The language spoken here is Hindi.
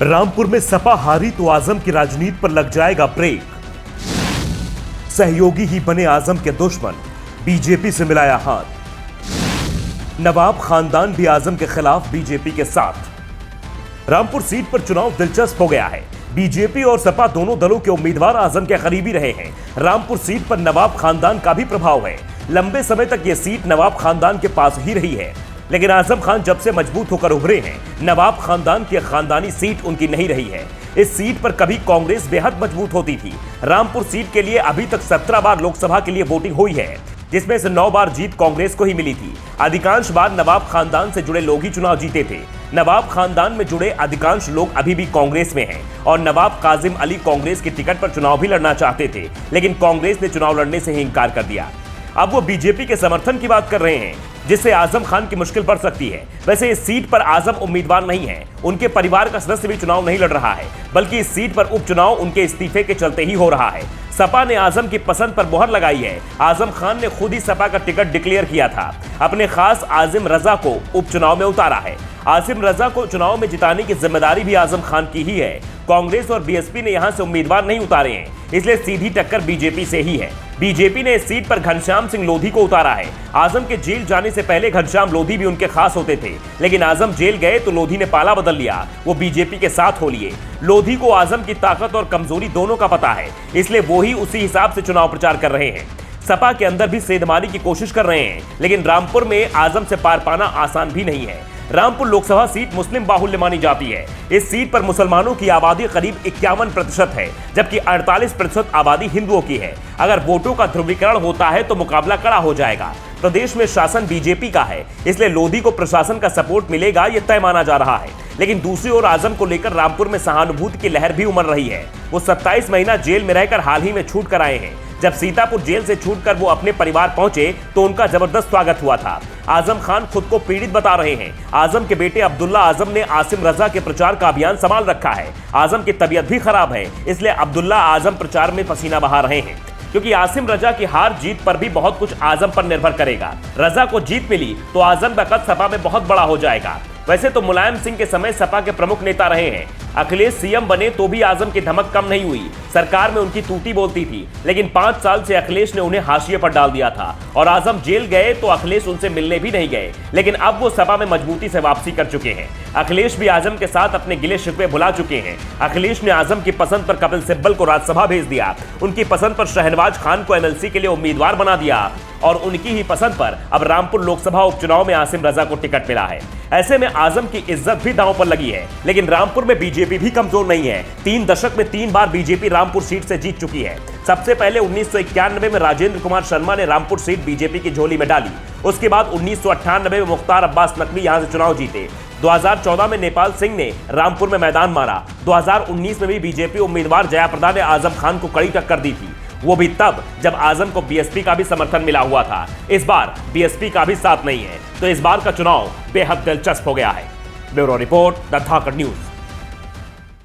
रामपुर में सपा हारी तो आजम की राजनीति पर लग जाएगा ब्रेक। सहयोगी ही बने आजम के दुश्मन, बीजेपी से मिलाया हाथ। नवाब खानदान भी आजम के खिलाफ बीजेपी के साथ। रामपुर सीट पर चुनाव दिलचस्प हो गया है। बीजेपी और सपा दोनों दलों के उम्मीदवार आजम के करीबी रहे हैं। रामपुर सीट पर नवाब खानदान का भी प्रभाव है। लंबे समय तक यह सीट नवाब खानदान के पास ही रही है, लेकिन आजम खान जब से मजबूत होकर उभरे हैं, नवाब खानदान की खानदानी सीट उनकी नहीं रही है। इस सीट पर कभी कांग्रेस बेहद मजबूत होती थी। रामपुर सीट के लिए अभी तक 17 बार लोकसभा के लिए वोटिंग हुई है, जिसमें से 9 बार जीत कांग्रेस को ही मिली थी। अधिकांश बार नवाब खानदान से जुड़े लोग ही चुनाव जीते थे। नवाब खानदान में जुड़े अधिकांश लोग अभी भी कांग्रेस में हैं और नवाब काजिम अली कांग्रेस की टिकट पर चुनाव भी लड़ना चाहते थे, लेकिन कांग्रेस ने चुनाव लड़ने से ही इंकार कर दिया। अब वो बीजेपी के समर्थन की बात कर रहे हैं, जिससे आजम खान की मुश्किल बढ़ सकती है। वैसे इस सीट पर आजम उम्मीदवार नहीं है, उनके परिवार का सदस्य भी चुनाव नहीं लड़ रहा है, बल्कि इस सीट पर उपचुनाव उनके इस्तीफे के चलते ही हो रहा है। सपा ने आजम की पसंद पर मोहर लगाई है। आजम खान ने खुद ही सपा का टिकट डिक्लेयर किया था। अपने खास आजिम रजा को उपचुनाव में उतारा है। आसिम रजा को चुनाव में जिताने की जिम्मेदारी भी आजम खान की ही है। कांग्रेस और बीएसपी ने यहां से उम्मीदवार नहीं उतारे हैं, इसलिए सीधी टक्कर बीजेपी से ही है। बीजेपी ने इस सीट पर घनश्याम सिंह लोधी को उतारा है। आजम के जेल जाने से पहले घनश्याम लोधी भी उनके खास होते थे, लेकिन आजम जेल गए तो लोधी ने पाला बदल लिया, वो बीजेपी के साथ हो लिए। लोधी को आजम की ताकत और कमजोरी दोनों का पता है, इसलिए वो ही उसी हिसाब से चुनाव प्रचार कर रहे हैं। सपा के अंदर भी सेधमारी की कोशिश कर रहे हैं, लेकिन रामपुर में आजम से पार पाना आसान भी नहीं है। रामपुर लोकसभा सीट मुस्लिम बाहुल्य मानी जाती है। इस सीट पर मुसलमानों की आबादी करीब 51% है, जबकि 48% आबादी हिंदुओं की है। अगर वोटों का ध्रुवीकरण होता है तो मुकाबला कड़ा हो जाएगा। प्रदेश में शासन बीजेपी का है, इसलिए लोधी को प्रशासन का सपोर्ट मिलेगा, यह तय माना जा रहा है। लेकिन दूसरी ओर आजम को लेकर रामपुर में सहानुभूति की लहर भी उमड़ रही है। वो 27 महीना जेल में रहकर हाल ही में छूट कर आए हैं। जब सीतापुर जेल से छूटकर वो अपने परिवार पहुंचे तो उनका जबरदस्त स्वागत हुआ था। आजम खान खुद को पीड़ित बता रहे हैं। आजम के बेटे अब्दुल्ला आजम ने आसिम रजा के प्रचार का अभियान संभाल रखा है। आजम की तबीयत भी खराब है, इसलिए अब्दुल्ला आजम प्रचार में पसीना बहा रहे हैं, क्योंकि आसिम रजा की हार जीत पर भी बहुत कुछ आजम पर निर्भर करेगा। रजा को जीत मिली तो आजम का कद सपा में बहुत बड़ा हो जाएगा। वैसे तो मुलायम सिंह के समय सपा के प्रमुख नेता रहे हैं। अखिलेश सीएम बने तो भी आजम की धमक कम नहीं हुई। सरकार में उनकी तूती बोलती थी, लेकिन 5 साल से अखिलेश ने उन्हें हाशिए पर डाल दिया था और आजम जेल गए तो अखिलेश उनसे मिलने भी नहीं गए। लेकिन अब वो सपा में मजबूती से वापसी कर चुके हैं। अखिलेश भी आजम के साथ अपने गिले शिकवे भुला चुके हैं। अखिलेश ने आजम की पसंद पर कपिल सिब्बल को राज्यसभा भेज दिया, उनकी पसंद पर शहनवाज खान को एमएलसी के लिए उम्मीदवार बना दिया और उनकी ही पसंद पर अब रामपुर लोकसभा उपचुनाव में आसिम रजा को टिकट मिला है। ऐसे में आजम की इज्जत भी दांव पर लगी है। लेकिन रामपुर में बीजेपी भी कमजोर नहीं है। 3 दशक में 3 बार बीजेपी रामपुर सीट से जीत चुकी है। सबसे पहले 1991 में राजेंद्र कुमार शर्मा ने रामपुर सीट बीजेपी की झोली में डाली। उसके बाद 1998 में मुख्तार अब्बास नकवी यहां से चुनाव जीते। 2014 में नेपाल सिंह ने रामपुर में मैदान मारा। 2019 में भी बीजेपी उम्मीदवार जयाप्रदा ने आजम खान को कड़ी टक्कर दी थी, वो भी तब जब आजम को बीएसपी का भी समर्थन मिला हुआ था। इस बार बीएसपी का भी साथ नहीं है, तो इस बार का चुनाव बेहद दिलचस्प हो गया है। Bureau report, the Dhakad news.